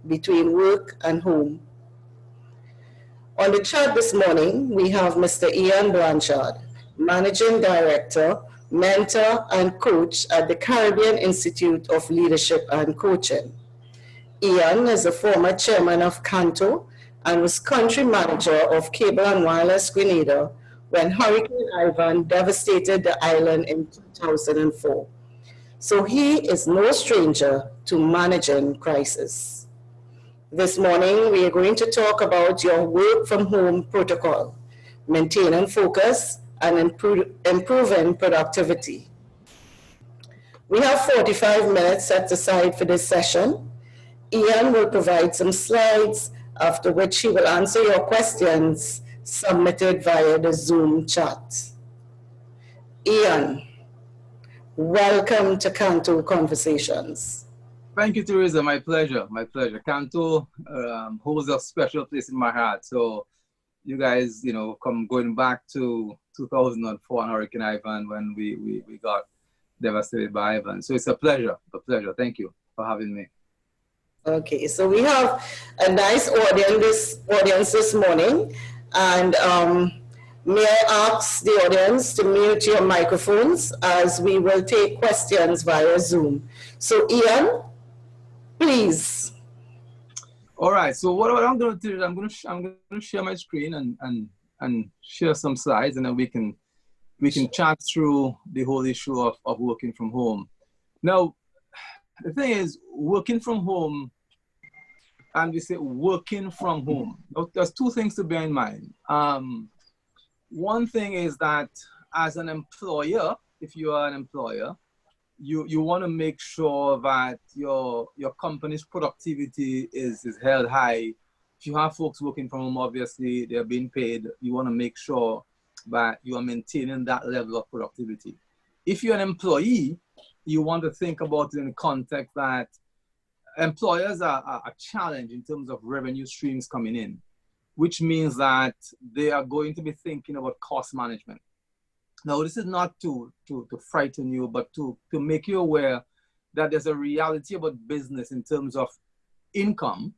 between work and home. On the chat this morning, we have Mr. Ian Blanchard, Managing Director, Mentor and Coach at the Caribbean Institute of Leadership and Coaching. Ian is a former chairman of CANTO and was country manager of Cable and Wireless Grenada when Hurricane Ivan devastated the island in 2004. So he is no stranger to managing crisis. This morning, we are going to talk about your work from home protocol, maintaining focus and improving productivity. We have 45 minutes set aside for this session. Ian will provide some slides, after which he will answer your questions submitted via the Zoom chat. Ian, welcome to CANTO Conversations. Thank you, Teresa. My pleasure. My pleasure. CANTO holds a special place in my heart. So you guys, going back to 2004 and Hurricane Ivan when we got devastated by Ivan. So it's a pleasure. A pleasure. Thank you for having me. Okay, so we have a nice audience this morning, and may I ask the audience to mute your microphones as we will take questions via Zoom. So Ian, please. All right. So what I'm going to do is I'm going to share my screen and share some slides, and then we can chat through the whole issue of working from home. Now, the thing is, working from home, and we say working from home. There's two things to bear in mind. One thing is that as an employer, if you are an employer, you want to make sure that your company's productivity is held high. If you have folks working from home, obviously they're being paid. You want to make sure that you are maintaining that level of productivity. If you're an employee, you want to think about it in the context that employers are a challenge in terms of revenue streams coming in, which means that they are going to be thinking about cost management. Now, this is not to frighten you, but to make you aware that there's a reality about business in terms of income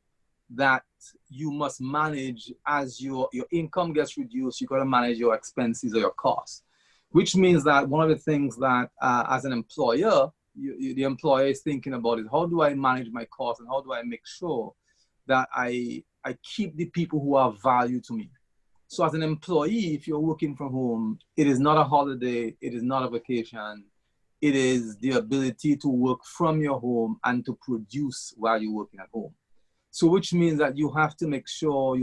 that you must manage. As your income gets reduced, you got to manage your expenses or your costs, which means that one of the things that as an employer, the employer is thinking about is how do I manage my costs and how do I make sure that I keep the people who are value to me. So as an employee, if you're working from home, it is not a holiday, it is not a vacation, it is the ability to work from your home and to produce while you're working at home. So which means that you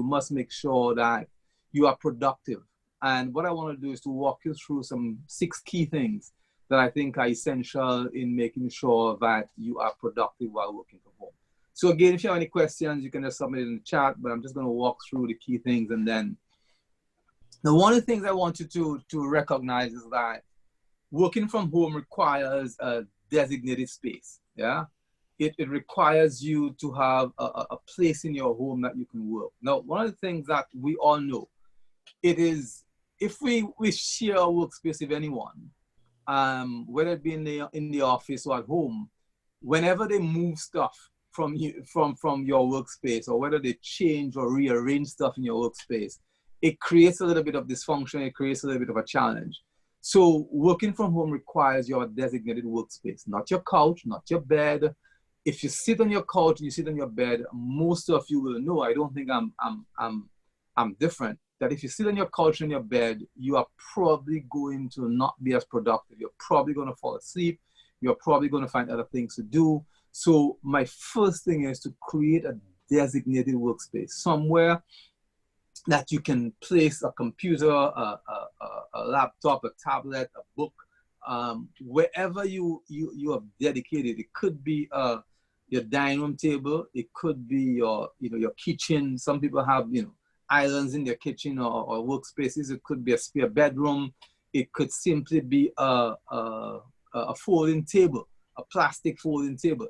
must make sure that you are productive. And what I want to do is to walk you through some 6 key things that I think are essential in making sure that you are productive while working from home. So again, if you have any questions, you can just submit it in the chat, but I'm just going to walk through the key things. And then, now one of the things I want you to recognize is that working from home requires a designated space. Yeah, it requires you to have a place in your home that you can work. Now, one of the things that we all know, it is if we share a workspace with anyone, whether it be in the office or at home, whenever they move stuff from your workspace, or whether they change or rearrange stuff in your workspace, it creates a little bit of dysfunction, it creates a little bit of a challenge. So working from home requires your designated workspace, not your couch, not your bed. If you sit on your couch and you sit on your bed, most of you will know, I don't think I'm different, that if you sit on your couch and your bed, you are probably going to not be as productive. You're probably going to fall asleep. You're probably going to find other things to do. So my first thing is to create a designated workspace, somewhere that you can place a computer, a laptop, a tablet, a book, wherever you have dedicated. It could be your dining room table. It could be your kitchen. Some people have islands in their kitchen or workspaces. It could be a spare bedroom. It could simply be a folding table, a plastic folding table.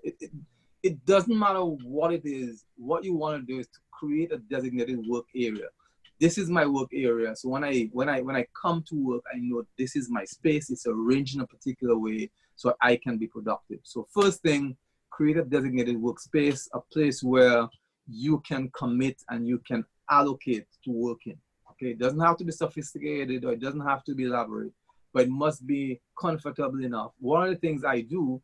It doesn't matter what it is. What you want to do is to create a designated work area. This is my work area. So when I come to work, I know this is my space. It's arranged in a particular way so I can be productive. So first thing, create a designated workspace, a place where you can commit and you can allocate to working. Okay, it doesn't have to be sophisticated or it doesn't have to be elaborate, but it must be comfortable enough. One of the things I do,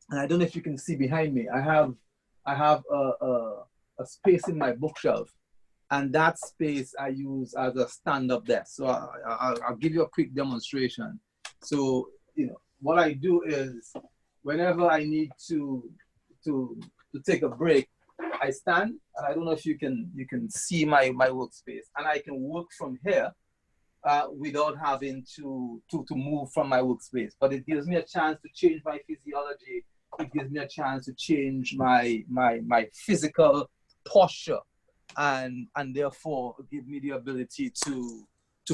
and I don't know if you can see behind me, I have a space in my bookshelf, and that space I use as a stand-up desk. So I'll give you a quick demonstration. So, you know, what I do is whenever I need to take a break, I stand, and I don't know if you can see my workspace, and I can work from here without having to move from my workspace. But it gives me a chance to change my physiology. It gives me a chance to change my physical posture, and therefore give me the ability to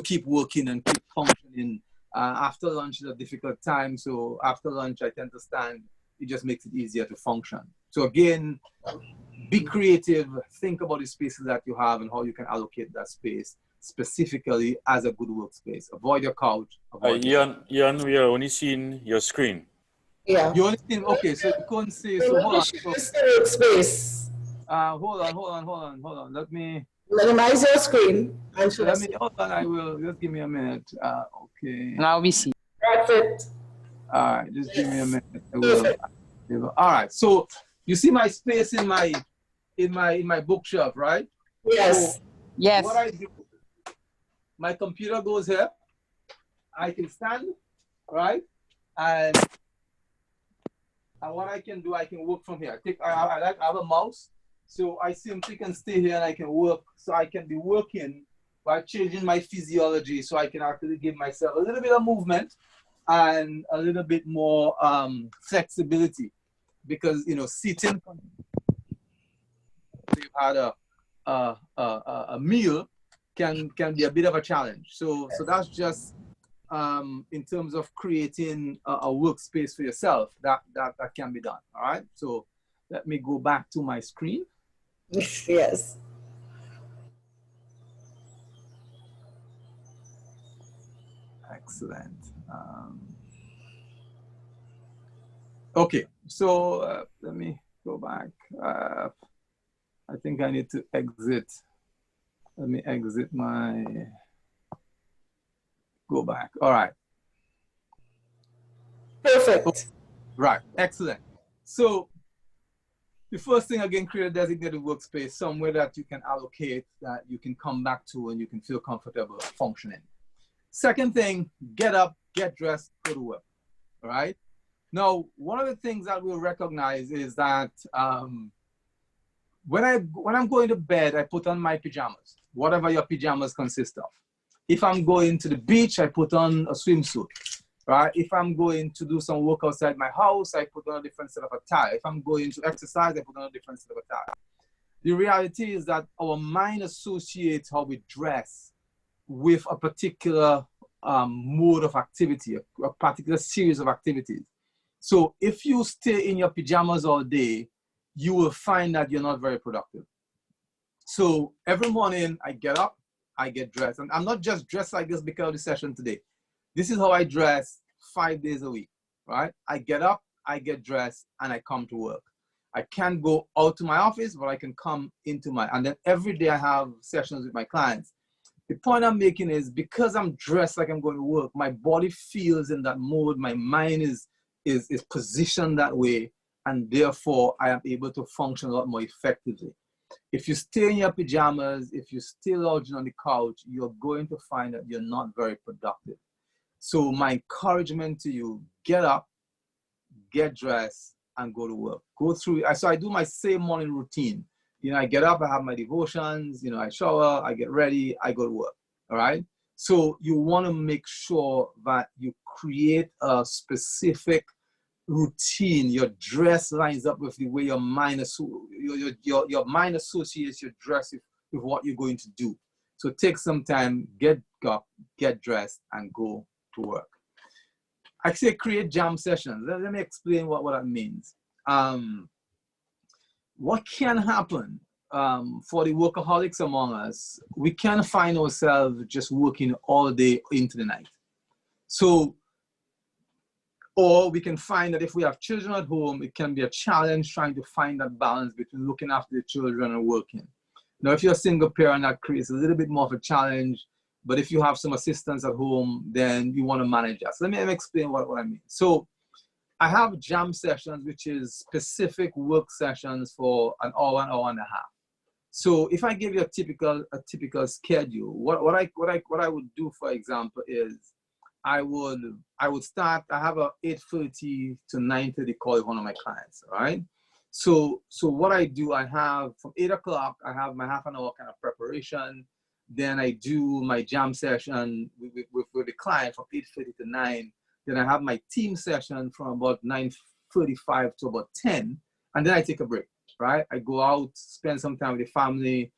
keep working and keep functioning. After lunch is a difficult time, so after lunch I tend to stand. It just makes it easier to function. So again, be creative, think about the spaces that you have and how you can allocate that space specifically as a good workspace. Avoid your couch. Ian, we are only seeing your screen. Yeah. You only see, okay, so you couldn't see, so hold on. So, Space. hold on. Let me Minimize your screen. And hold on, I will, just give me a minute. Okay. Now we see. That's it. All right, just give me a minute. I will. All right, so you see my space in my bookshelf, right? Yes. So Yes. what I do, my computer goes here. I can stand, right? And what I can do, I can work from here. I have a mouse, so I simply can stay here and I can work. So I can be working by changing my physiology, so I can actually give myself a little bit of movement and a little bit more flexibility, because you know, sitting, you've had a meal can be a bit of a challenge. So that's just in terms of creating a workspace for yourself that can be done. All right. So let me go back to my screen. Yes. Excellent. Okay, so let me go back. I think I need to exit. Let me exit go back. All right. Perfect. Right, excellent. So the first thing, again, create a designated workspace, somewhere that you can allocate, that you can come back to and you can feel comfortable functioning. Second thing, get up, get dressed, go to work, all right? Now, one of the things that we'll recognize is that when I'm going to bed, I put on my pajamas, whatever your pajamas consist of. If I'm going to the beach, I put on a swimsuit, right? If I'm going to do some work outside my house, I put on a different set of attire. If I'm going to exercise, I put on a different set of attire. The reality is that our mind associates how we dress with a particular mode of activity, a particular series of activities. So if you stay in your pajamas all day, you will find that you're not very productive. So every morning I get up, I get dressed. And I'm not just dressed like this because of the session today. This is how I dress 5 days a week, right? I get up, I get dressed, and I come to work. I can't go out to my office, but I can come into and then every day I have sessions with my clients. The point I'm making is because I'm dressed like I'm going to work, my body feels in that mode, my mind is positioned that way, and therefore I am able to function a lot more effectively. If you stay in your pajamas, if you're still lounging on the couch, you're going to find that you're not very productive. So my encouragement to you, get up, get dressed, and go to work. Go through, so I do my same morning routine. You know, I get up, I have my devotions, you know, I shower, I get ready, I go to work, all right? So you want to make sure that you create a specific routine. Your dress lines up with the way your mind associates your dress with what you're going to do. So take some time, get up, get dressed, and go to work. I say create jam sessions. Let me explain what that means. What can happen for the workaholics among us, we can find ourselves just working all day into the night. So Or we can find that if we have children at home, it can be a challenge trying to find that balance between looking after the children and working. Now, if you're a single parent, that creates a little bit more of a challenge. But if you have some assistance at home, then you want to manage that. So let me explain what I mean. So I have jam sessions, which is specific work sessions for an hour and a half. So if I give you a typical schedule, what I would do, for example, is I would start. I have a 8:30 to 9:30 call with one of my clients. All right. So what I do, I have from 8 o'clock, I have my half an hour kind of preparation. Then I do my jam session with the client from 8:30 to 9. Then I have my team session from about 9:35 to about 10. And then I take a break, right? I go out, spend some time with the family.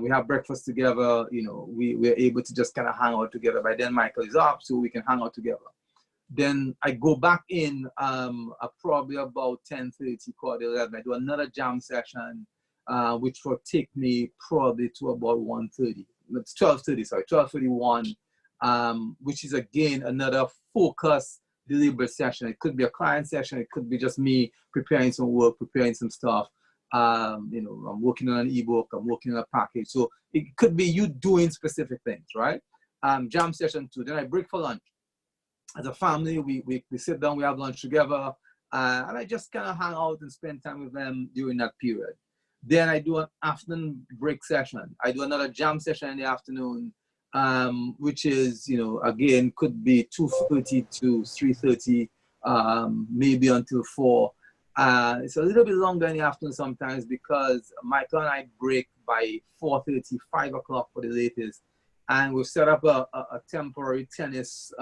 We have breakfast together. You know, we're able to just kind of hang out together. By then Michael is up, so we can hang out together. Then I go back in probably about 10:30, quarter 11. I do another jam session, which will take me probably to about 1:30. It's 12:30, sorry, 12:31, which is again another focused, deliberate session. It could be a client session. It could be just me preparing some work, preparing some stuff. You know, I'm working on an ebook. I'm working on a package. So it could be you doing specific things, right? Jam session 2. Then I break for lunch. As a family, we sit down, we have lunch together, and I just kind of hang out and spend time with them during that period. Then I do an afternoon break session. I do another jam session in the afternoon, which is, you know, again, could be 2:30 to 3:30, maybe until 4. It's a little bit longer in the afternoon sometimes because Michael and I break by 4:30, 5 o'clock for the latest. And we've set up a temporary tennis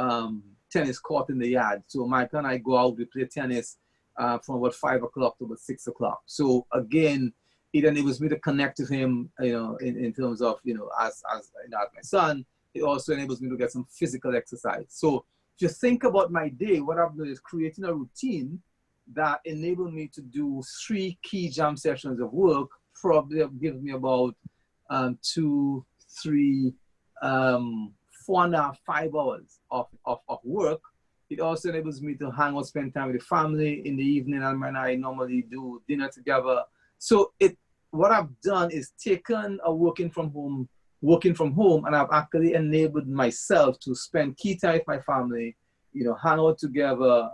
court in the yard. So Michael and I go out, we play tennis from about 5 o'clock to about 6 o'clock. So again, it enables me to connect with him, you know, in terms of, you know, as you know, as my son. It also enables me to get some physical exercise. So if you think about my day, what I've done is creating a routine that enabled me to do 3 key jam sessions of work. Probably gives me about 2, 3, 4.5, 5 hours of work. It also enables me to hang out, spend time with the family in the evening, and when I normally do dinner together. So what I've done is taken a working from home, and I've actually enabled myself to spend key time with my family, you know, hang out together,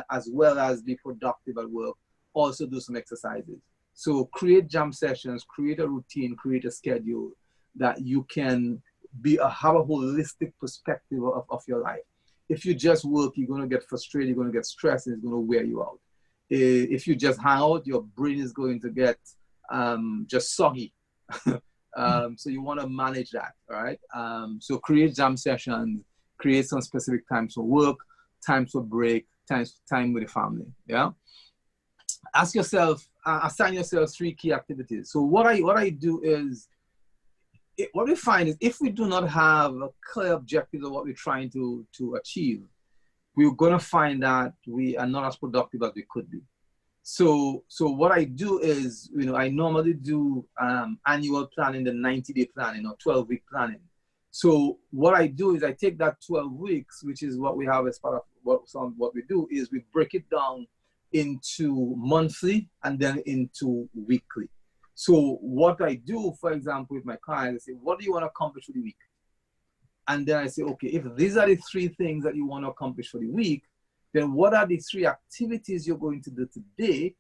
as well as be productive at work, also do some exercises. So create jam sessions, create a routine, create a schedule that you can have a holistic perspective of your life. If you just work, you're going to get frustrated, you're going to get stressed, and it's going to wear you out. If you just hang out, your brain is going to get just soggy. So you want to manage that, all right? So create jam sessions, create some specific times for work, times for break, time with the family, yeah? Ask yourself, assign yourself 3 key activities. So what I do is, what we find is if we do not have a clear objective of what we're trying to achieve, we're going to find that we are not as productive as we could be. So what I do is, you know, I normally do annual planning, the 90-day planning or 12-week planning. So what I do is I take that 12 weeks, which is what we have as part of what we do, is we break it down into monthly and then into weekly. So what I do, for example, with my clients, I say, what do you want to accomplish for the week? And then I say, okay, if these are the 3 things that you want to accomplish for the week, then what are the 3 activities you're going to do today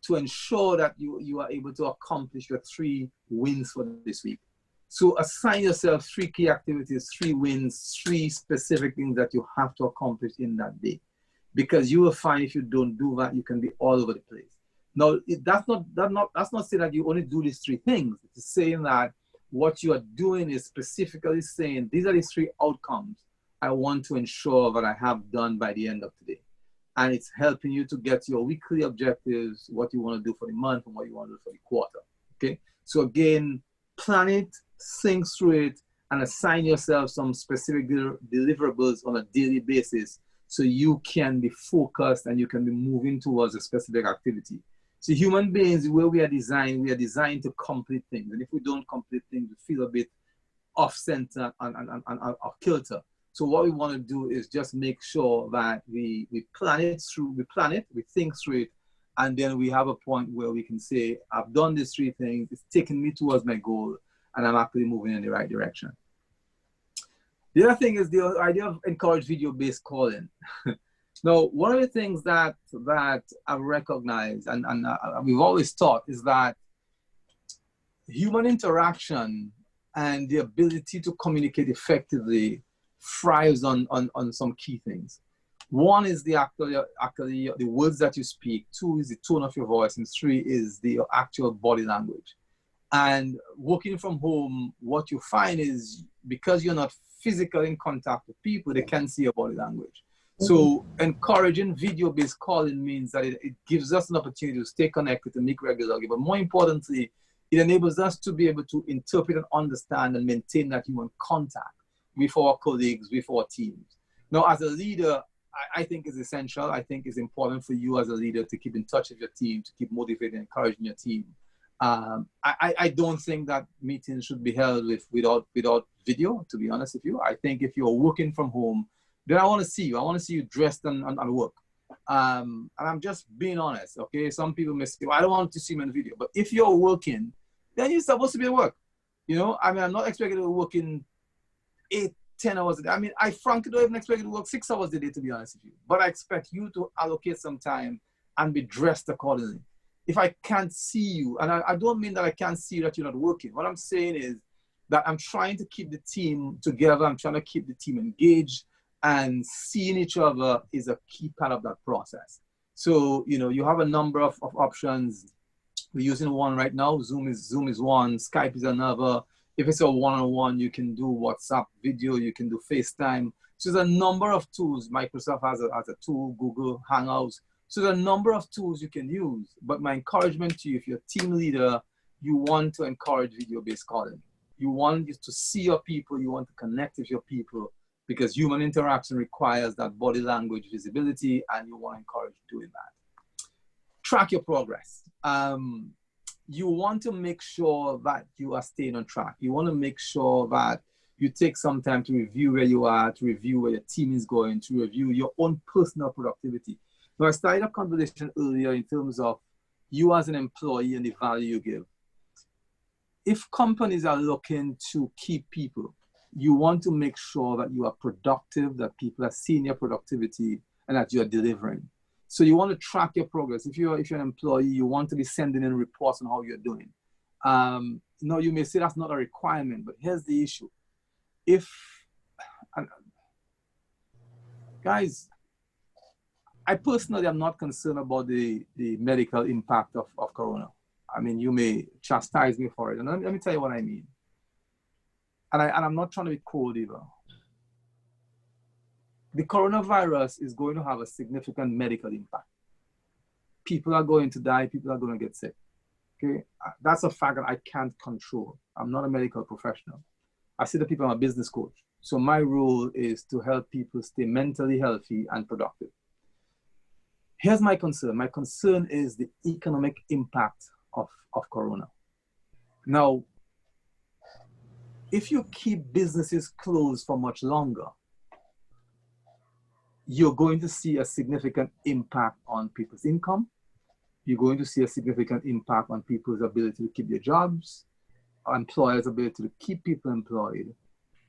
to ensure that you are able to accomplish your 3 wins for this week? So assign yourself 3 key activities, 3 wins, 3 specific things that you have to accomplish in that day. Because you will find if you don't do that, you can be all over the place. Now, that's not saying that you only do these 3 things. It's saying that what you are doing is specifically saying, these are the 3 outcomes I want to ensure that I have done by the end of today. And it's helping you to get your weekly objectives, what you want to do for the month and what you want to do for the quarter, okay? So again, plan it, think through it, and assign yourself some specific deliverables on a daily basis so you can be focused and you can be moving towards a specific activity. So human beings, where we are designed to complete things. And if we don't complete things, we feel a bit off center and off kilter. So what we want to do is just make sure that we plan it, we think through it, and then we have a point where we can say, I've done these 3 things, it's taken me towards my goal, and I'm actually moving in the right direction. The other thing is the idea of encourage video-based calling. Now, one of the things that I've recognized and we've always taught is that human interaction and the ability to communicate effectively thrives on some key things. One is the words that you speak. 2 is the tone of your voice, and 3 is the actual body language. And working from home, what you find is because you're not physically in contact with people, they can see your body language. So encouraging video-based calling means that it gives us an opportunity to stay connected and make regularly, but more importantly, it enables us to be able to interpret and understand and maintain that human contact with our colleagues, with our teams. Now, as a leader, I think it's essential. I think it's important for you as a leader to keep in touch with your team, to keep motivating and encouraging your team. I don't think that meetings should be held without video, to be honest with you. I think if you're working from home, then I want to see you. I want to see you dressed and work. And I'm just being honest, okay? Some people may say, well, I don't want to see me on video. But if you're working, then you're supposed to be at work. You know, I mean, I'm not expecting to work in 8, 10 hours a day. I mean, I frankly don't even expect you to work 6 hours a day, to be honest with you. But I expect you to allocate some time and be dressed accordingly. If I can't see you, and I don't mean that I can't see that you're not working. What I'm saying is that I'm trying to keep the team together. I'm trying to keep the team engaged, and seeing each other is a key part of that process. So, you know, you have a number of options. We're using one right now. Zoom is one, Skype is another. If it's a one-on-one, you can do WhatsApp video, you can do FaceTime. So there's a number of tools. Microsoft has a tool, Google Hangouts. So there's a number of tools you can use. But my encouragement to you, if you're a team leader, you want to encourage video-based calling. You want to see your people, you want to connect with your people, because human interaction requires that body language visibility, and you want to encourage doing that. Track your progress. You want to make sure that you are staying on track. You want to make sure that you take some time to review where you are, to review where your team is going, to review your own personal productivity. Now, I started a conversation earlier in terms of you as an employee and the value you give. If companies are looking to keep people, you want to make sure that you are productive, that people are seeing your productivity, and that you are delivering. So you want to track your progress. If you're an employee, you want to be sending in reports on how you're doing. Now, you may say that's not a requirement, but here's the issue. Guys, I personally am not concerned about the medical impact of Corona. I mean, you may chastise me for it. And let me tell you what I mean. And I'm not trying to be cold either. The coronavirus is going to have a significant medical impact. People are going to die. People are going to get sick. Okay, that's a fact that I can't control. I'm not a medical professional. I say to people, I'm a business coach. So my role is to help people stay mentally healthy and productive. Here's my concern. My concern is the economic impact of Corona. Now, if you keep businesses closed for much longer, you're going to see a significant impact on people's income. You're going to see a significant impact on people's ability to keep their jobs, employers' ability to keep people employed,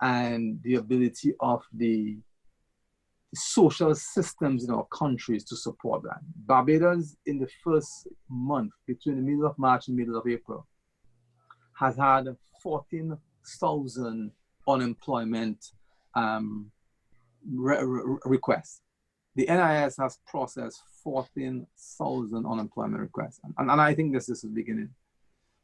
and the ability of the social systems in our countries to support that. Barbados, in the first month, between the middle of March and middle of April, has had 14,000 unemployment requests. The NIS has processed 14,000 unemployment requests. And I think this is the beginning.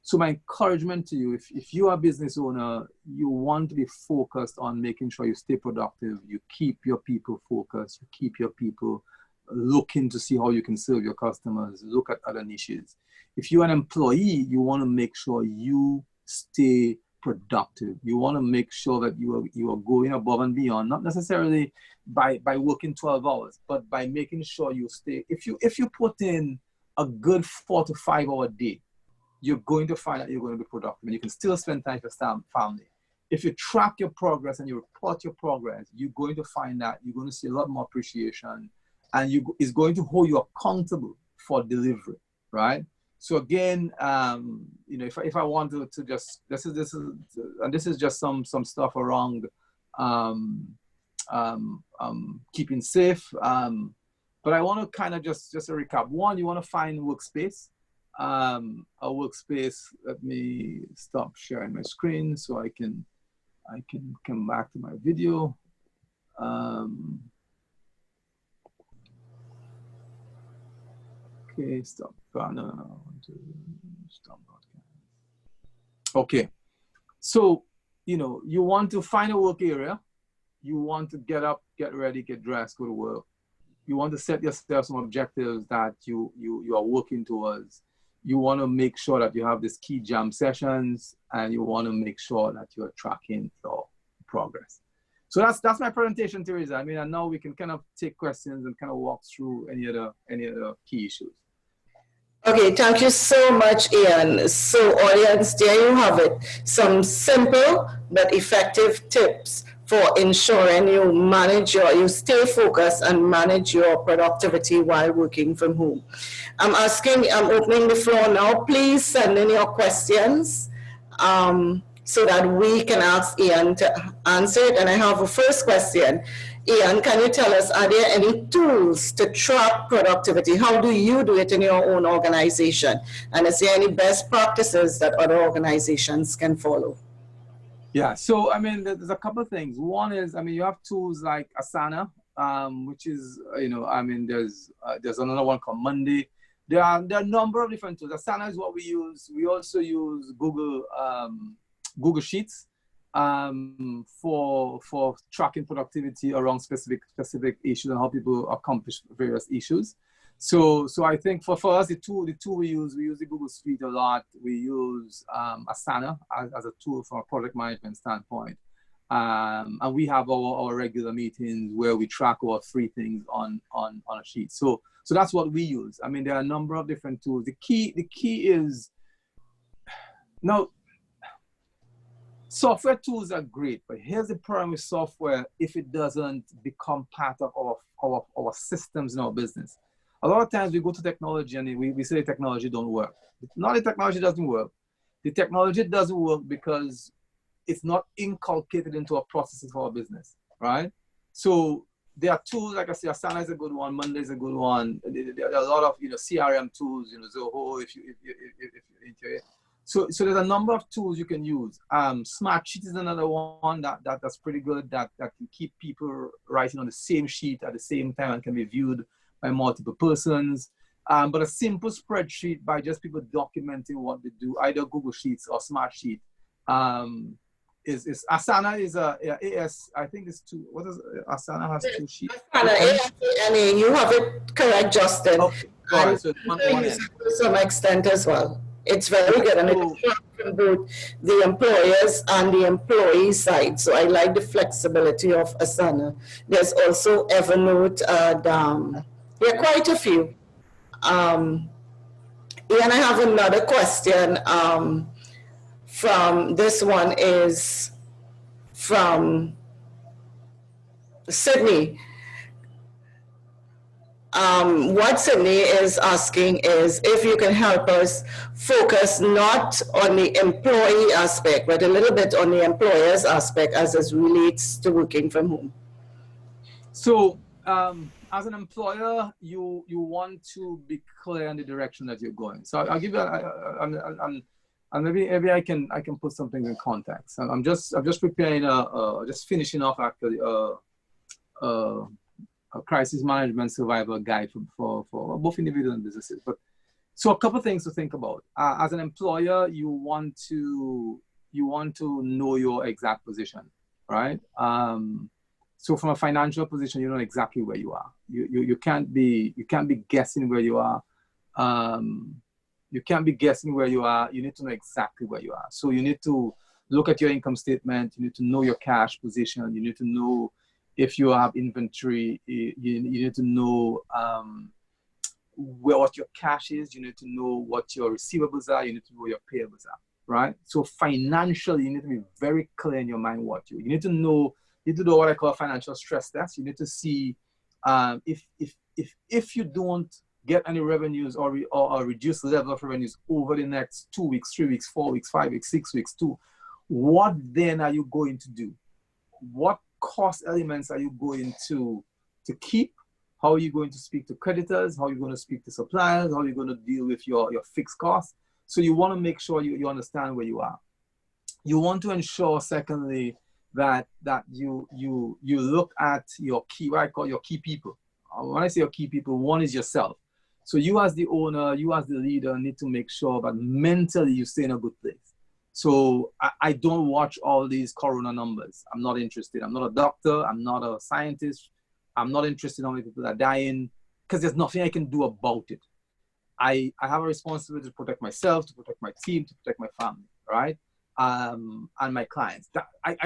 So my encouragement to you, if you are a business owner, you want to be focused on making sure you stay productive, you keep your people focused, you keep your people looking to see how you can serve your customers, look at other niches. If you're an employee, you want to make sure you stay productive. You want to make sure that you are going above and beyond, not necessarily by working 12 hours, but by making sure you stay. If you put in a good 4 to 5 hour day, you're going to find that you're going to be productive, and you can still spend time with your family. if you track your progress and you report your progress, you're going to find that you're going to see a lot more appreciation, and it's going to hold you accountable for delivery, right? So again, you know, if I want to just this is just some stuff around keeping safe. But I want to kind of just a recap. One, you want to find workspace. A workspace. Let me stop sharing my screen so I can come back to my video. Okay, stop. No. Stop broadcast. Okay, so you know you want to find a work area. You want to get up, get ready, get dressed, go to work. You want to set yourself some objectives that you are working towards. You want to make sure that you have these key jam sessions, and you want to make sure that you're tracking your progress. So that's my presentation, Teresa. I mean, and now we can kind of take questions and kind of walk through any other key issues. Okay, thank you so much, Ian. So audience, there you have it. Some simple but effective tips for ensuring you stay focused and manage your productivity while working from home. I'm opening the floor now. Please send in your questions so that we can ask Ian to answer it. And I have a first question. Ian, can you tell us, are there any tools to track productivity? How do you do it in your own organization? And is there any best practices that other organizations can follow? Yeah, so I mean, there's a couple of things. One is, I mean, you have tools like Asana, which is, you know, I mean, there's another one called Monday. There are a number of different tools. Asana is what we use. We also use Google Sheets for tracking productivity around specific issues and how people accomplish various issues. So I think for us, the tool we use the Google Suite a lot. We use Asana as a tool from a project management standpoint. And we have our regular meetings where we track our 3 things on a sheet. So that's what we use. I mean, there are a number of different tools. The key is, now, software tools are great, but here's the problem with software if it doesn't become part of our systems in our business. A lot of times we go to technology and we say technology don't work. Not the technology doesn't work. The technology doesn't work because it's not inculcated into our processes for our business, right? So there are tools, like I say, Asana is a good one, Monday is a good one. There are a lot of, you know, CRM tools, you know, Zoho, if you're into it. So there's a number of tools you can use. Smart Sheet is another one that's pretty good, that can keep people writing on the same sheet at the same time and can be viewed by multiple persons. But a simple spreadsheet by just people documenting what they do, either Google Sheets or Smart Sheet. Asana is AS, I think it's 2. What is Asana has 2 sheets? Asana, you have it correct, Justin. Okay. Right, so one to some extent as well. It's very good, and it's from both the employers and the employee side. So I like the flexibility of Asana. There's also Evernote. There are quite a few. Ian, I have another question. From this one is from Sydney. What Sydney is asking is if you can help us focus not on the employee aspect, but a little bit on the employer's aspect as it relates to working from home. So as an employer, you want to be clear in the direction that you're going. So I'll give you and maybe I can put something in context. I'm just preparing just finishing off actually a crisis management survival guide for both individuals and businesses. But so a couple of things to think about. As an employer, you want to know your exact position, right? So from a financial position, you know exactly where you are. You can't be guessing where you are. You can't be guessing where you are. You need to know exactly where you are. So you need to look at your income statement. You need to know your cash position. You need to know if you have inventory. You need to know what your cash is. You need to know what your receivables are. You need to know what your payables are, right? So financially, you need to be very clear in your mind what you need to know. You need to do what I call a financial stress test. You need to see if you don't get any revenues or reduce the level of revenues over the next 2 weeks, 3 weeks, 4 weeks, 5 weeks, 6 weeks, what then are you going to do? What cost elements are you going to keep? How are you going to speak to creditors? How are you going to speak to suppliers? How are you going to deal with your fixed costs? So you want to make sure you understand where you are. You want to ensure, secondly, that you look at your key, what I call your key people. When I say your key people, one is yourself. So you as the owner, you as the leader need to make sure that mentally you stay in a good place. So I don't watch all these corona numbers. I'm not interested. I'm not a doctor. I'm not a scientist. I'm not interested in how many people are dying because there's nothing I can do about it. I have a responsibility to protect myself, to protect my team, to protect my family, right? And my clients. I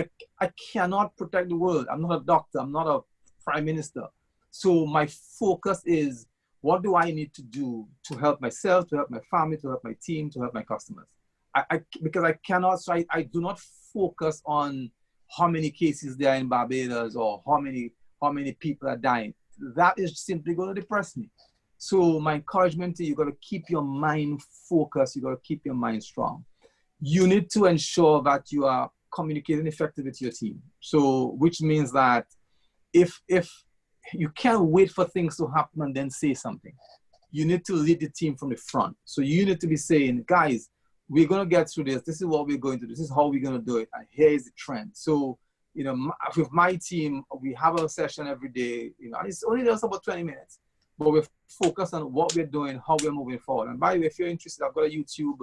cannot protect the world. I'm not a doctor. I'm not a prime minister. So my focus is, what do I need to do to help myself, to help my family, to help my team, to help my customers? Because I cannot, so I do not focus on how many cases there are in Barbados or how many people are dying. That is simply going to depress me. So my encouragement to you, got to keep your mind focused. You got to keep your mind strong. You need to ensure that you are communicating effectively with your team. So, which means that if you can't wait for things to happen and then say something, you need to lead the team from the front. So you need to be saying, guys, we're going to get through this. This is what we're going to do. This is how we're going to do it. And here is the trend. So, with my team, we have a session every day, and it's only just about 20 minutes, but we're focused on what we're doing, how we're moving forward. And by the way, if you're interested, I've got a YouTube,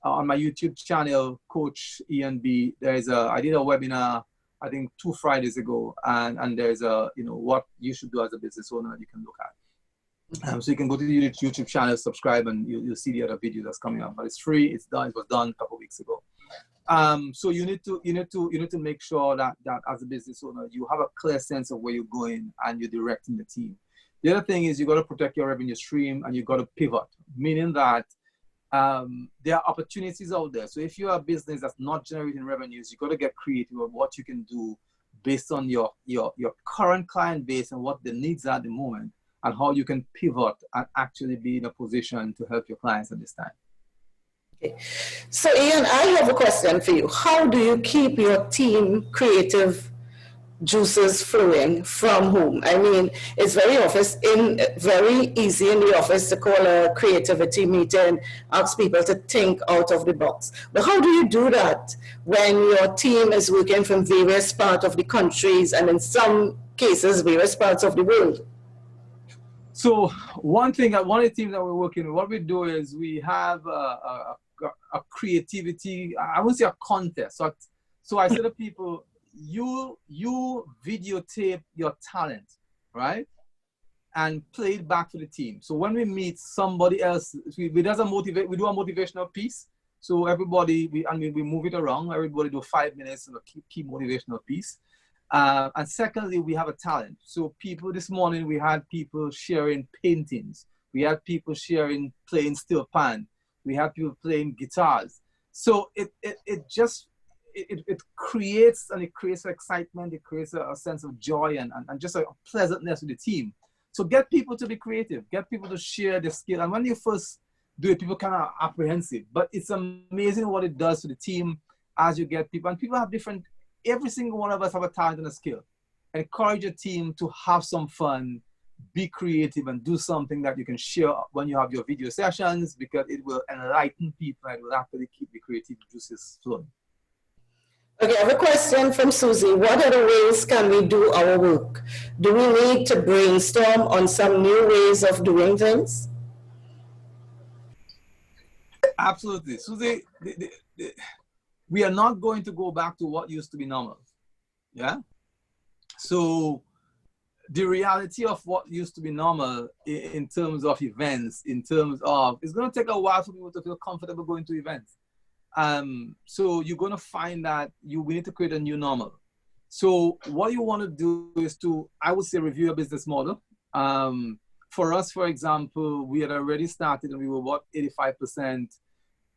on my YouTube channel, Coach Ian B. I did a webinar, I think 2 Fridays ago, and there's what you should do as a business owner that you can look at. So you can go to the YouTube channel, subscribe, and you'll see the other videos that's coming up. But it's free. It's done. It was done a couple of weeks ago. So you need to make sure that as a business owner, you have a clear sense of where you're going and you're directing the team. The other thing is you got to protect your revenue stream and you got to pivot, meaning that there are opportunities out there. So if you're a business that's not generating revenues, you got to get creative of what you can do based on your current client base and what the needs are at the moment, and how you can pivot and actually be in a position to help your clients at this time. Okay. So Ian, I have a question for you. How do you keep your team creative juices flowing from home? I mean, it's very easy in the office to call a creativity meeting, ask people to think out of the box. But how do you do that when your team is working from various parts of the countries and in some cases, various parts of the world? So one of the teams that we're working with, what we do is we have a creativity, I won't say a contest. So I say to people, you videotape your talent, right? And play it back to the team. So when we meet somebody else, we do a motivational piece. So everybody, we move it around. Everybody do 5 minutes of a key motivational piece. And secondly, we have a talent. So people, this morning we had people sharing paintings. We had people sharing playing steel pan. We had people playing guitars. So it creates excitement. It creates a sense of joy and just a pleasantness with the team. So get people to be creative. Get people to share their skill. And when you first do it, people kind of apprehensive. But it's amazing what it does to the team as you get people. And people have different. Every single one of us have a talent and a skill. Encourage your team to have some fun, be creative, and do something that you can share when you have your video sessions, because it will enlighten people and it will actually keep the creative juices flowing. Okay, I have a question from Susie. What other ways can we do our work? Do we need to brainstorm on some new ways of doing things? Absolutely. Susie, we are not going to go back to what used to be normal. Yeah? So the reality of what used to be normal in terms of events, it's going to take a while for people to feel comfortable going to events. So you're going to find that we need to create a new normal. So what you want to do is I would say, review your business model. For us, for example, we had already started and we were about 85%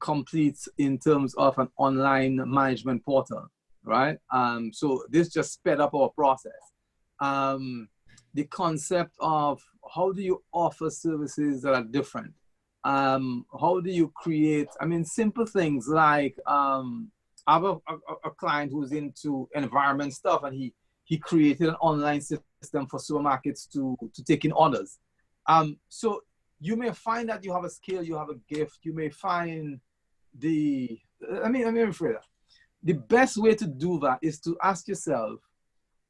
complete in terms of an online management portal, right? So this just sped up our process. The concept of how do you offer services that are different? How do you create, I mean, simple things like, I have a client who's into environment stuff, and he created an online system for supermarkets to take in orders. So you may find that you have a skill, you have a gift, you may find let me rephrase that. The best way to do that is to ask yourself,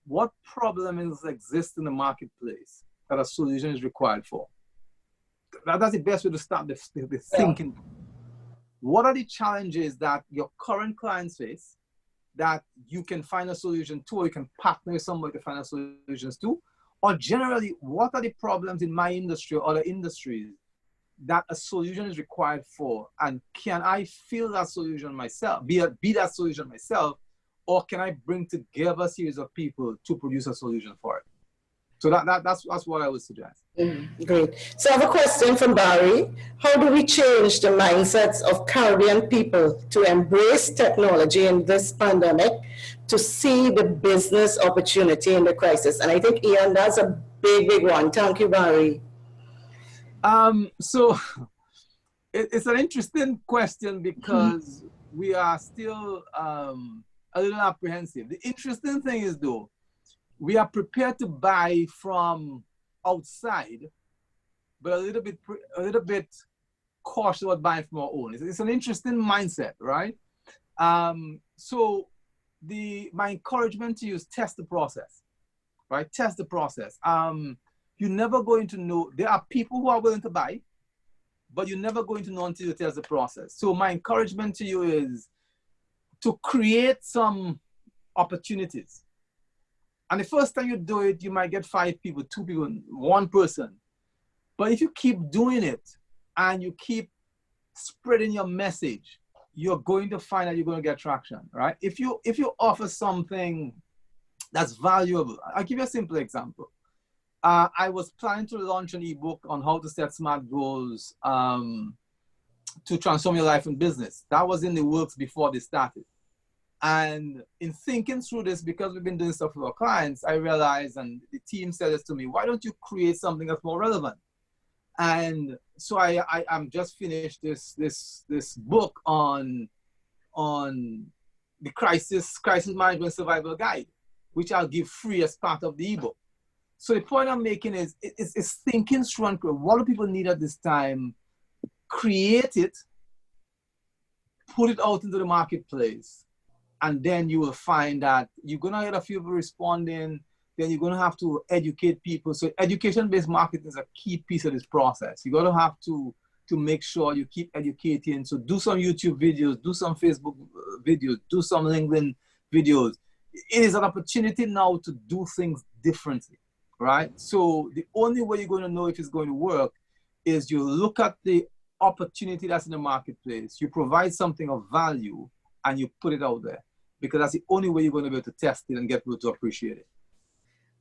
what problems exist in the marketplace that a solution is required for? That's the best way to start the thinking. Yeah. What are the challenges that your current clients face that you can find a solution to, or you can partner with somebody to find a solutions to? Or generally, what are the problems in my industry or other industries that a solution is required for? And can I fill that solution myself, be that solution myself, or can I bring together a series of people to produce a solution for it? So that's what I would suggest. Great. So I have a question from Barry. How do we change the mindsets of Caribbean people to embrace technology in this pandemic, to see the business opportunity in the crisis? And I think, Ian, that's a big one. Thank you, Barry. So it's an interesting question because we are still a little apprehensive. The interesting thing is, though, we are prepared to buy from outside, but a little bit cautious about buying from our own. It's an interesting mindset, right? So my encouragement to you is test the process, right? Test the process. You're never going to know. There are people who are willing to buy, but you're never going to know until you test the process. So my encouragement to you is to create some opportunities. And the first time you do it, you might get 5 people, 2 people, 1 person. But if you keep doing it and you keep spreading your message, you're going to find that you're going to get traction, right? If you offer something that's valuable, I'll give you a simple example. I was planning to launch an ebook on how to set SMART goals to transform your life and business. That was in the works before this started. And in thinking through this, because we've been doing stuff with our clients, I realized, and the team said this to me, why don't you create something that's more relevant? And so I'm just finished this book on the crisis management survival guide, which I'll give free as part of the ebook. So the point I'm making is thinking through and what do people need at this time, create it, put it out into the marketplace, and then you will find that you're going to get a few people responding, then you're going to have to educate people. So education-based marketing is a key piece of this process. You're going to have to make sure you keep educating. So do some YouTube videos, do some Facebook videos, do some LinkedIn videos. It is an opportunity now to do things differently, right? So the only way you're going to know if it's going to work is you look at the opportunity that's in the marketplace, you provide something of value, and you put it out there, because that's the only way you're going to be able to test it and get people to appreciate it.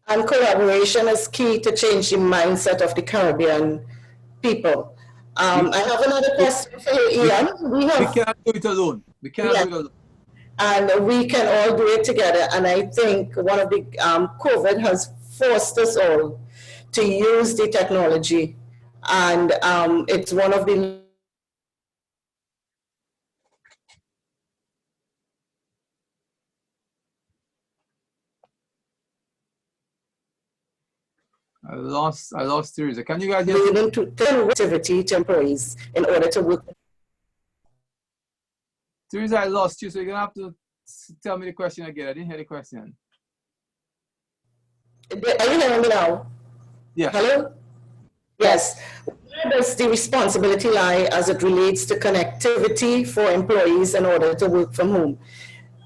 And collaboration is key to change the mindset of the Caribbean people. I have another question for you, Ian. We cannot do it alone. We cannot do it alone. And we can all do it together. And I think one of the COVID has forced us all to use the technology. And it's one of the I lost Teresa. Can you guys hear me? To activity to employees in order to work. Teresa, I lost you, so you're gonna have to tell me the question again. I didn't hear the question. Are you hearing me now? Yeah. Hello? Yes. Where does the responsibility lie as it relates to connectivity for employees in order to work from home?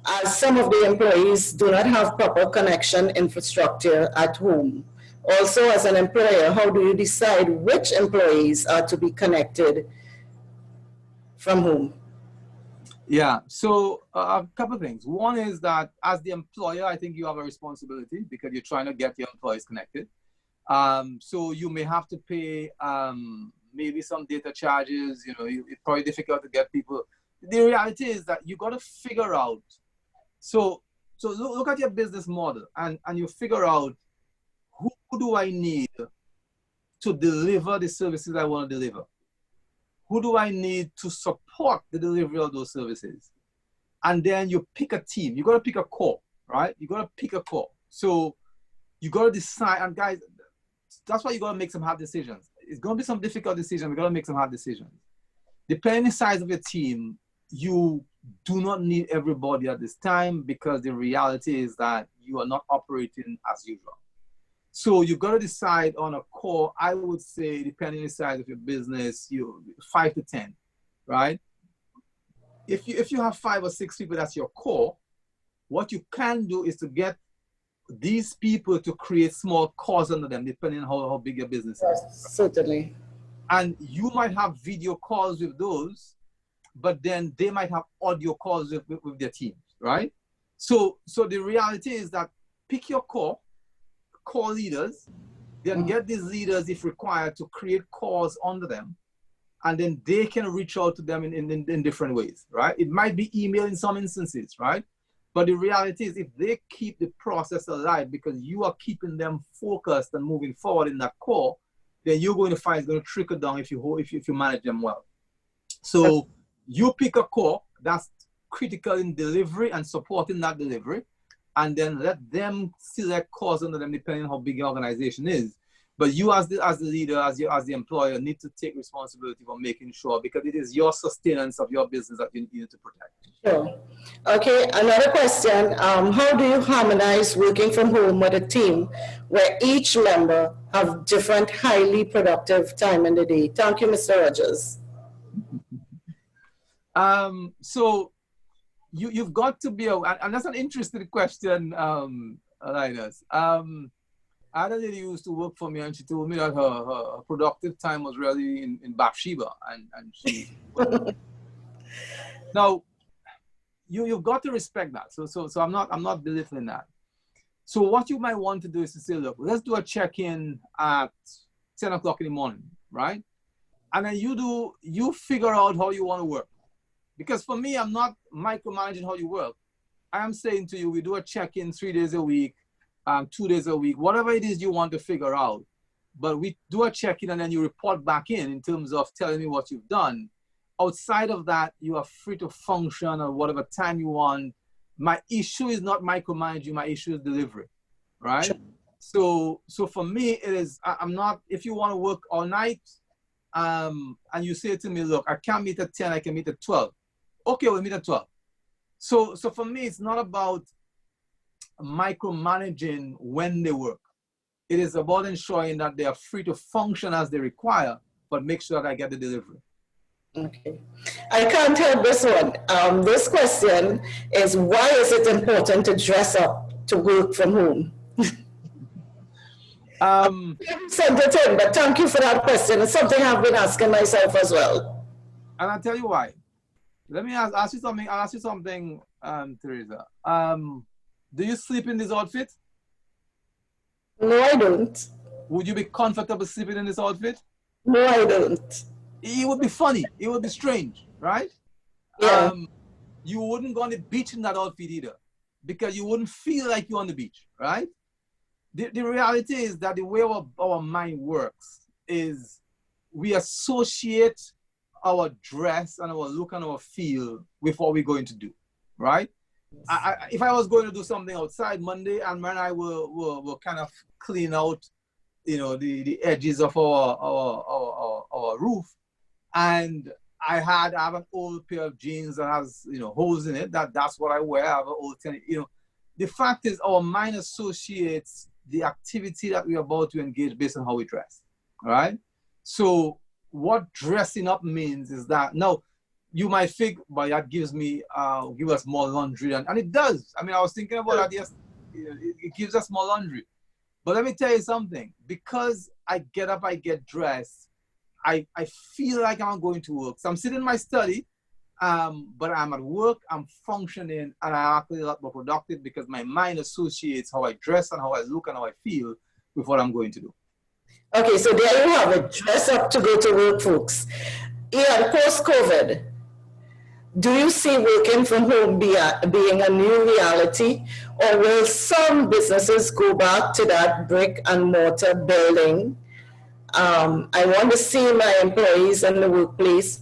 As some of the employees do not have proper connection infrastructure at home. Also, as an employer, how do you decide which employees are to be connected from home? Yeah, so a couple of things. One is that as the employer, I think you have a responsibility because you're trying to get your employees connected. So you may have to pay maybe some data charges, it's probably difficult to get people. The reality is that you got to figure out. So look at your business model and you figure out who do I need to deliver the services I want to deliver? Who do I need to support the delivery of those services? And then you pick a team. You got to pick a core, right? You got to pick a core. So you got to decide, and guys, that's why you got to make some hard decisions. It's going to be some difficult decisions. We got to make some hard decisions. Depending on the size of your team, you do not need everybody at this time, because the reality is that you are not operating as usual. So you got to decide on a core. I would say, depending on the size of your business, 5 to 10, right? If you have 5 or 6 people, that's your core. What you can do is to get these people to create small cores under them, depending on how big your business is. Yes, certainly. And you might have video calls with those, but then they might have audio calls with their teams, right? So the reality is that pick your core leaders, then get these leaders, if required, to create cores under them, and then they can reach out to them in different ways, right? It might be email in some instances, right? But the reality is, if they keep the process alive because you are keeping them focused and moving forward in that core, then you're going to find it's going to trickle down if you manage them well. So you pick a core that's critical in delivery and supporting that delivery, and then let them select cores under them depending on how big your organization is. But you as the leader, as the employer, need to take responsibility for making sure, because it is your sustenance of your business that you need to protect. Sure. Okay, another question. How do you harmonize working from home with a team where each member have different highly productive time in the day? Thank you, Mr. Rogers. So you've got to be, and that's an interesting question, Linus. I had a lady who used to work for me, and she told me that her productive time was really in Bathsheba, and she. Now, you've got to respect that. So I'm not belittling that. So what you might want to do is to say, look, let's do a check-in at 10 o'clock in the morning, right? And then you figure out how you want to work. Because for me, I'm not micromanaging how you work. I am saying to you, we do a check-in 3 days a week, 2 days a week, whatever it is you want to figure out. But we do a check-in and then you report back in terms of telling me what you've done. Outside of that, you are free to function at whatever time you want. My issue is not micromanaging, my issue is delivery, right? Sure. So for me, it is, I'm not, if you want to work all night, and you say to me, look, I can't meet at 10, I can meet at 12. Okay, we'll meet at 12. So for me, it's not about micromanaging when they work. It is about ensuring that they are free to function as they require, but make sure that I get the delivery. Okay. I can't help this one. This question is, why is it important to dress up to work from home? Sent it in, but thank you for that question. It's something I've been asking myself as well. And I'll tell you why. Let me ask you something. I'll ask you something, Teresa. Do you sleep in this outfit? No, I don't. Would you be comfortable sleeping in this outfit? No, I don't. It would be funny. It would be strange, right? Yeah. You wouldn't go on the beach in that outfit either, because you wouldn't feel like you're on the beach, right? The reality is that the way our mind works is we associate our dress and our look and our feel with what we're going to do, right? If I was going to do something outside Monday, and I will kind of clean out, the edges of our roof, and I have an old pair of jeans that has holes in it. That's what I wear. I have an old tennis. The fact is, our mind associates the activity that we're about to engage based on how we dress, all right? So what dressing up means is that, now, you might think, but that give us more laundry, and it does. I mean, I was thinking about that yesterday. It gives us more laundry. But let me tell you something. Because I get up, I get dressed, I feel like I'm going to work. So I'm sitting in my study, but I'm at work, I'm functioning, and I'm actually a lot more productive because my mind associates how I dress and how I look and how I feel with what I'm going to do. Okay, so there you have it. Dress up to go to work, folks. Ian, post-COVID, do you see working from home being a new reality, or will some businesses go back to that brick and mortar building? I want to see my employees in the workplace.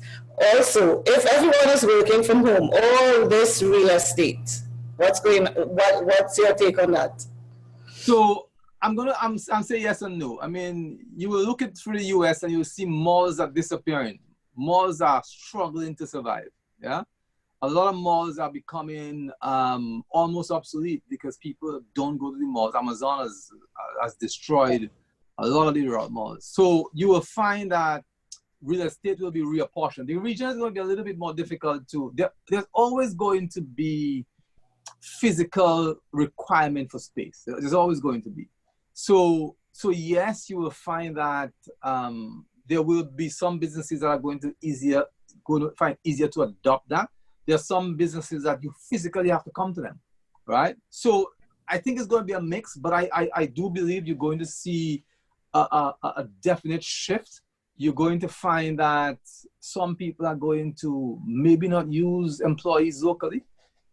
Also, if everyone is working from home, all this real estate, what's your take on that? So I'm saying yes and no. I mean, you will look at through the US and you'll see malls are disappearing. Malls are struggling to survive. Yeah. A lot of malls are becoming almost obsolete because people don't go to the malls. Amazon has destroyed a lot of the malls. So you will find that real estate will be reapportioned. The region is going to be a little bit more difficult to, there's always going to be physical requirement for space. There's always going to be. So yes, you will find that there will be some businesses that are going to find easier to adopt that. There are some businesses that you physically have to come to them, right? So I think it's going to be a mix, but I do believe you're going to see a definite shift. You're going to find that some people are going to maybe not use employees locally,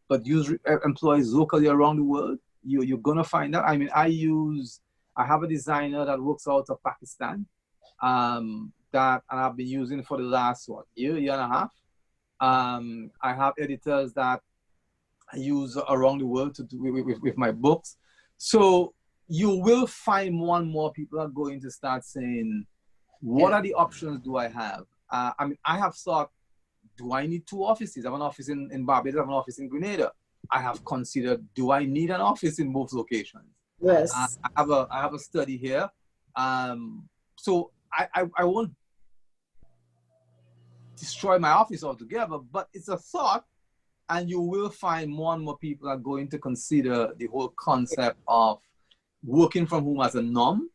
but use employees locally around the world. You're going to find that. I mean, I have a designer that works out of Pakistan that I've been using for the last, year and a half. I have editors that I use around the world to do with my books. So you will find more and more people are going to start saying, what are the options do I have? I mean, I have thought, do I need 2 offices? I have an office in Barbados, I have an office in Grenada. I have considered, do I need an office in both locations? Yes. I have a study here. So I won't destroy my office altogether, but it's a thought, and you will find more and more people are going to consider the whole concept of working from home as a norm.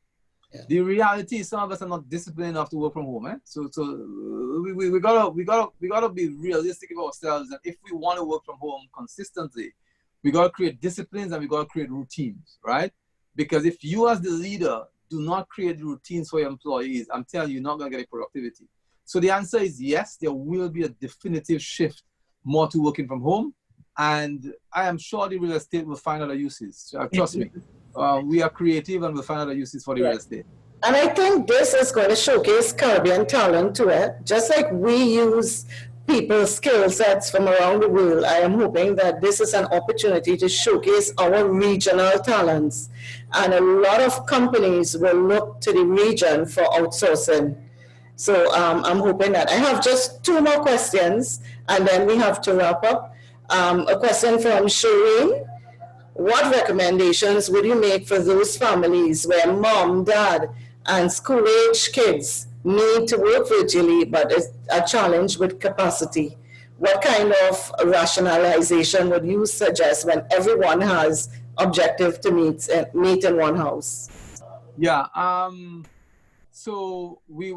Yeah. The reality is some of us are not disciplined enough to work from home. So we gotta be realistic with ourselves, and if we want to work from home consistently, we gotta create disciplines and we gotta create routines, right? Because if you as the leader do not create routines for your employees, I'm telling you, you're not gonna get any productivity. So the answer is yes, there will be a definitive shift more to working from home. And I am sure the real estate will find other uses. Trust me, we are creative and we'll find other uses for the real estate. And I think this is going to showcase Caribbean talent to it. Just like we use people's skill sets from around the world, I am hoping that this is an opportunity to showcase our regional talents. And a lot of companies will look to the region for outsourcing. So I'm hoping that I have just 2 more questions and then we have to wrap up. A question from Shireen. What recommendations would you make for those families where mom, dad, and school-age kids need to work virtually but is a challenge with capacity? What kind of rationalization would you suggest when everyone has objective to meet in one house? Yeah. So we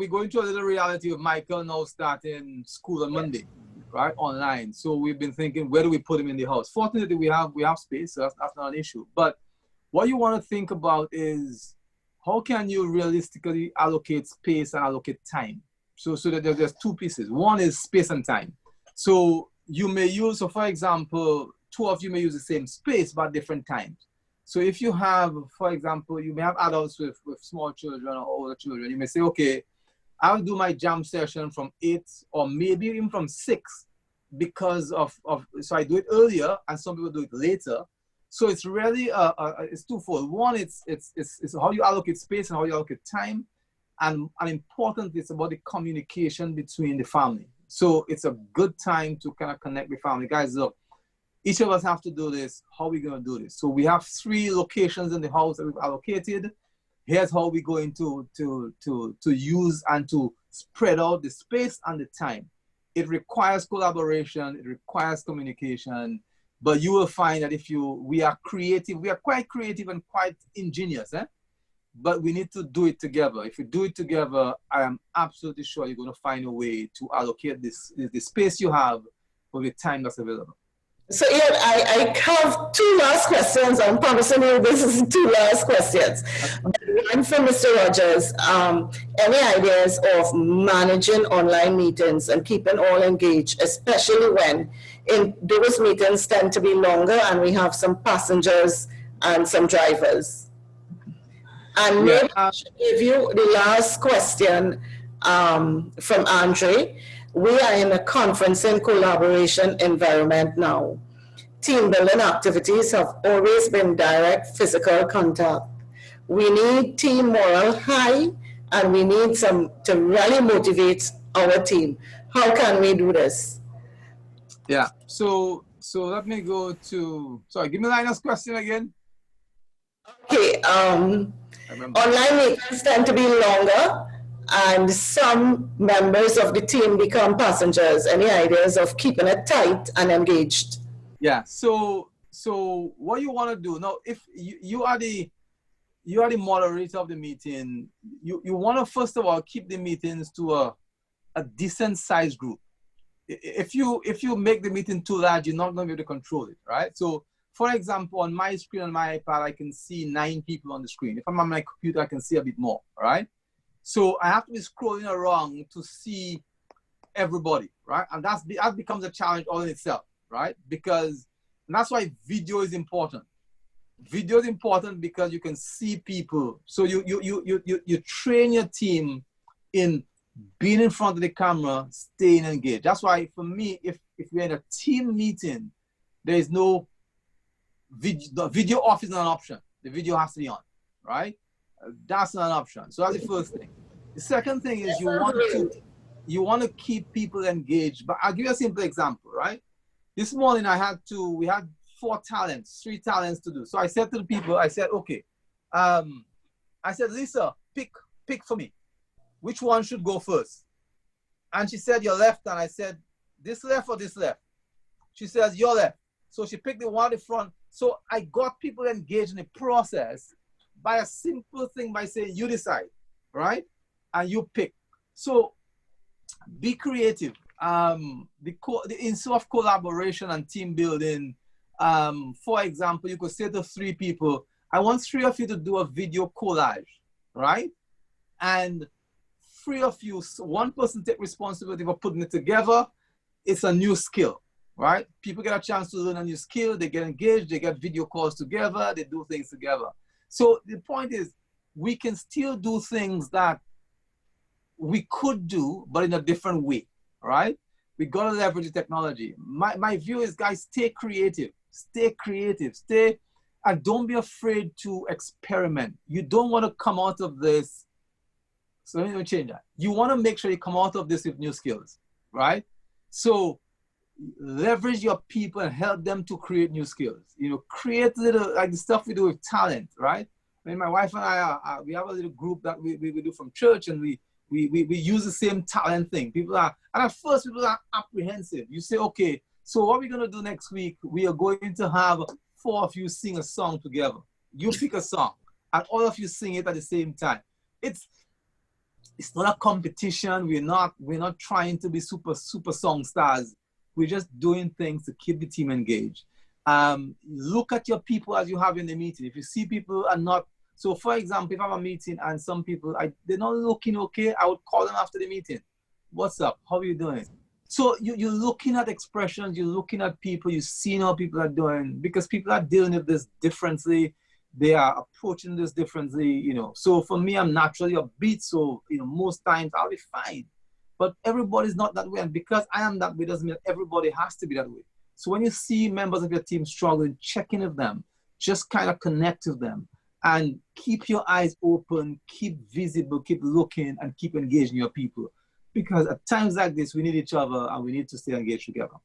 go into a little reality of Michael now starting school on Monday, right, online. So we've been thinking, where do we put him in the house? Fortunately, we have space, so that's not an issue. But what you want to think about is how can you realistically allocate space and allocate time? So that there's 2 pieces. One is space and time. So you may use, so for example, 2 of you may use the same space but different times. So if you have, for example, you may have adults with small children or older children, you may say, okay, I'll do my jam session from 8 or maybe even from 6 because of so I do it earlier and some people do it later. So it's really, it's twofold. One, it's how you allocate space and how you allocate time. And importantly, it's about the communication between the family. So it's a good time to kind of connect with family. Guys, look, each of us have to do this. How are we going to do this? So we have 3 locations in the house that we've allocated. Here's how we're going to use and to spread out the space and the time. It requires collaboration. It requires communication. But you will find that we are creative. We are quite creative and quite ingenious. But we need to do it together. If we do it together, I am absolutely sure you're going to find a way to allocate the space you have for the time that's available. So Ian, I have two last questions. I'm promising you this is two last questions. One from Mr. Rogers. Any ideas of managing online meetings and keeping all engaged, especially when in those meetings tend to be longer and we have some passengers and some drivers? And maybe I should give you the last question from Andre. We are in a conferencing collaboration environment now. Team building activities have always been direct physical contact. We need team morale high, and we need some to really motivate our team. How can we do this? Yeah. So let me go to. Sorry, give me the last question again. Okay. Online meetings tend to be longer, and some members of the team become passengers. Any ideas of keeping it tight and engaged? Yeah. So what you want to do now, if you are the moderator of the meeting, you want to first of all keep the meetings to a decent sized group. If you make the meeting too large, you're not going to be able to control it, right? So, for example, on my screen on my iPad, I can see 9 people on the screen. If I'm on my computer, I can see a bit more, right? So I have to be scrolling around to see everybody, right? And that becomes a challenge all in itself, right? Because that's why video is important. Video is important because you can see people. So you train your team in being in front of the camera, staying engaged. That's why for me, if we're in a team meeting, there is no video. The video off is not an option. The video has to be on, right? That's not an option. So that's the first thing. The second thing is you want to keep people engaged. But I'll give you a simple example, right? This morning we had 3 talents to do. So I said to the people, I said, okay, I said, Lisa, pick for me. Which one should go first? And she said, your left. And I said, this left or this left? She says, your left. So she picked the one in front. So I got people engaged in the process by a simple thing, by saying, you decide, right? And you pick. So be creative. The issue of collaboration and team building, for example, you could say to 3 people, I want 3 of you to do a video collage, right? And 3 of you, 1 person take responsibility for putting it together. It's a new skill, right? People get a chance to learn a new skill. They get engaged. They get video calls together. They do things together. So the point is, we can still do things that we could do, but in a different way, right? We got to leverage the technology. My view is, guys, stay creative, and don't be afraid to experiment. You don't want to come out of this. So let me change that. You want to make sure you come out of this with new skills, right? So leverage your people and help them to create new skills. Create little, like the stuff we do with talent, right? I mean, my wife and I, we have a little group that we do from church, and we use the same talent thing. And at first people are apprehensive. You say, okay, so what we're going to do next week, we are going to have 4 of you sing a song together. You pick a song, and all of you sing it at the same time. It's not a competition. We're not trying to be super song stars. We're just doing things to keep the team engaged. Look at your people as you have in the meeting. If you see people are not, so for example, if I have a meeting and some people, they're not looking okay, I would call them after the meeting. What's up? How are you doing? So you're looking at expressions, you're looking at people, you're seeing how people are doing, because people are dealing with this differently. They are approaching this differently, So for me, I'm naturally upbeat, so, most times I'll be fine. But everybody's not that way. And because I am that way doesn't mean everybody has to be that way. So when you see members of your team struggling, check in with them, just kind of connect with them, and keep your eyes open, keep visible, keep looking, and keep engaging your people. Because at times like this, we need each other and we need to stay engaged together.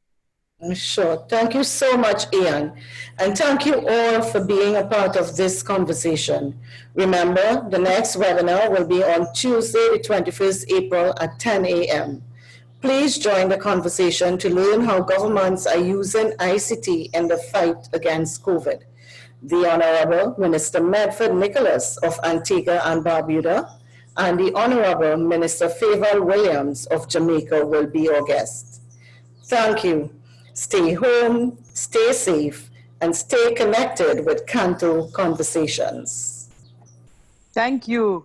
Sure. Thank you so much, Ian. And thank you all for being a part of this conversation. Remember, the next webinar will be on Tuesday, the 21st April at 10 a.m. Please join the conversation to learn how governments are using ICT in the fight against COVID. The Honorable Minister Medford Nicholas of Antigua and Barbuda and the Honorable Minister Favour Williams of Jamaica will be our guests. Thank you. Stay home, stay safe, and stay connected with CANTO Conversations. Thank you.